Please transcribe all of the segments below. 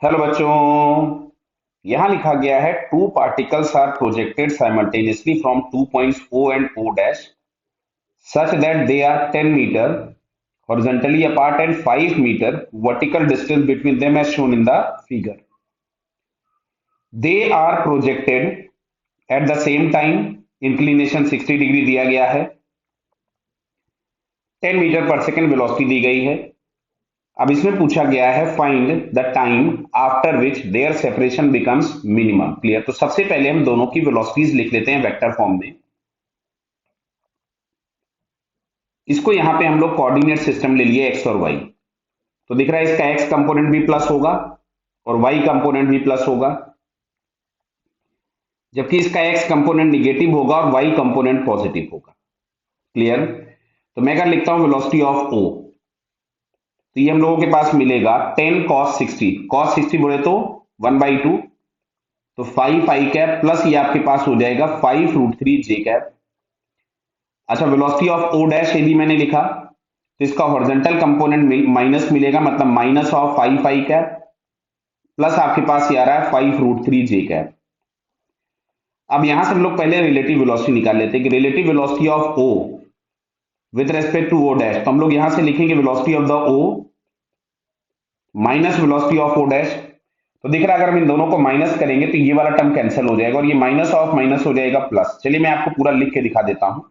Hello बच्चों। यहां लिखा गया है two particles are projected simultaneously from two points O and O dash such that they are 10 metre horizontally apart and 5 meter vertical distance between them as shown in the figure. They are projected at the same time. Inclination 60 degree दिया गया है, 10 metre पर second velocity दी गई है। अब इसमें पूछा गया है find the time after which their separation becomes minimum. Clear? तो सबसे पहले हम दोनों की वेलोसिटीज लिख लेते हैं वेक्टर फॉर्म में। इसको यहां पे हम लोग कोऑर्डिनेट सिस्टम ले लिए एक्स और वाई। तो दिख रहा है इसका एक्स कंपोनेंट भी प्लस होगा और वाई कंपोनेंट भी प्लस होगा, जबकि इसका एक्स कंपोनेंट निगेटिव होगा और वाई कंपोनेंट पॉजिटिव होगा। क्लियर? तो मैं अगर लिखता हूं वेलोसिटी ऑफ ओ, तो ये हम लोगों के पास मिलेगा 10 cos 60। cos 60 बोले तो 1/2, तो 5 आई कैप प्लस ये आपके पास हो जाएगा 5√3 जे कैप। अच्छा, वेलोसिटी ऑफ ओ डैश यदि मैंने लिखा तो इसका हॉरिजॉन्टल कंपोनेंट माइनस मिलेगा, मतलब minus of 5 I cap plus आपके पास ये आ रहा है 5√3 जे कैप। अब यहां से हम लोग पहले रिलेटिव वेलोसिटी निकाल लेते हैं कि relative velocity of O with respect to O dash. तो हम लोग यहां से लिखेंगे velocity of the O minus velocity of O dash. तो दिख रहा है अगर हम इन दोनों को माइनस करेंगे तो ये वाला टर्म कैंसिल हो जाएगा और ये माइनस ऑफ माइनस हो जाएगा प्लस। चलिए मैं आपको पूरा लिख के दिखा देता हूं।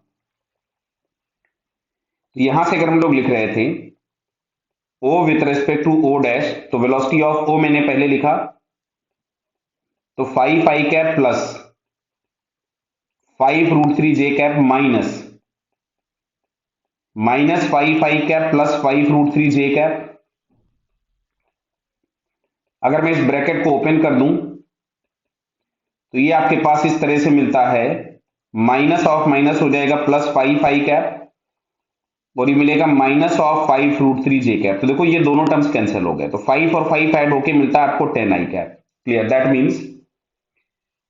तो यहां से अगर हम लोग लिख रहे थे O with respect to O dash, तो वेलोसिटी ऑफ O मैंने पहले लिखा तो 5 I cap plus 5√3 J cap minus 5 I cap plus 5√3 J cap. अगर मैं इस ब्रैकेट को ओपन कर दूं तो ये आपके पास इस तरह से मिलता है, माइनस ऑफ माइनस हो जाएगा प्लस 5 आई कैप और ये मिलेगा माइनस ऑफ 5√3 जे कैप। तो देखो ये दोनों टर्म्स कैंसिल हो गए, तो 5 और 5 ऐड होके मिलता है आपको 10 आई कैप। क्लियर? दैट मीन्स,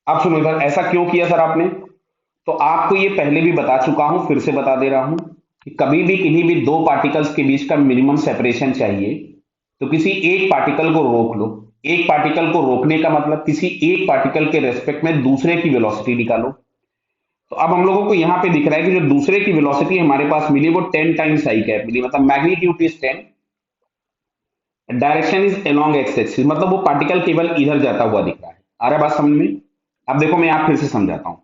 अब सुनो इधर, ऐसा क्यों किया सर आपने? तो आपको ये पहले भी बता चुका हूं, फिर से बता दे रहा हूं कि कभी भी किन्हीं भी दो पार्टिकल्स के बीच का मिनिमम सेपरेशन चाहिए तो किसी एक पार्टिकल को रोक लो। एक पार्टिकल को रोकने का मतलब किसी एक पार्टिकल के रेस्पेक्ट में दूसरे की वेलोसिटी निकालो। तो अब हम लोगों को यहां पे दिख रहा है कि जो दूसरे की वेलोसिटी हमारे पास मिली वो 10 टाइम्स आई कैप मिली, मतलब magnitude is 10, direction is along x axis, मतलब वो पार्टिकल केवल इधर जाता हुआ दिख रहा है। आ रहा है बात समझ में? अब देखो मैं आप फिर से समझाता हूं।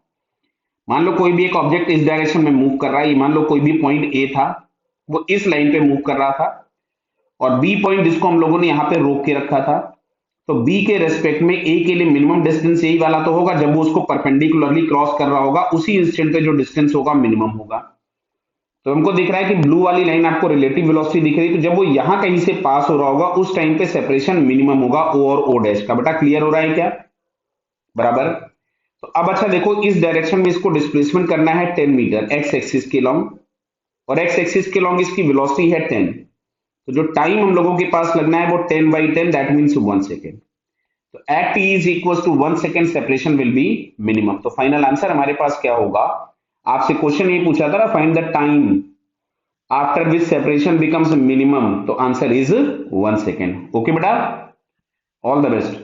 मान लो कोई भी एक ऑब्जेक्ट इस डायरेक्शन में मूव कर रहा है, मान लो कोई भी पॉइंट ए था, वो इस लाइन पे मूव कर रहा था और बी पॉइंट जिसको हम लोगों ने यहां पे रोक के रखा था, तो बी के रेस्पेक्ट में ए के लिए मिनिमम डिस्टेंस यही वाला तो होगा, जब वो उसको परपेंडिकुलरली क्रॉस कर रहा होगा उसी इंस्टेंट पे जो डिस्टेंस होगा मिनिमम होगा। तो हमको दिख रहा है कि ब्लू वाली लाइन आपको रिलेटिव वेलोसिटी दिख रही है, तो जब वो यहां कहीं से पास हो रहा होगा उस टाइम पे सेपरेशन मिनिमम होगा ओ और ओ डैश का। बेटा क्लियर हो रहा है क्या? बराबर। तो अब अच्छा देखो, इस डायरेक्शन में इसको डिस्प्लेसमेंट करना है 10 मीटर एक्स एक्सिस के लॉन्ग, और एक्स एक्सिस के लॉन्ग इसकी वेलोसिटी है 10। तो जो टाइम हम लोगों के पास लगना है वो 10/10, दैट मीन्स 1 सेकेंड। तो at t is equal to 1 second separation will be minimum. तो फाइनल आंसर हमारे पास क्या होगा? आपसे क्वेश्चन ये पूछा था ना, find the time after which separation becomes minimum, तो आंसर इज 1 सेकेंड। ओके बेटा, ऑल द बेस्ट।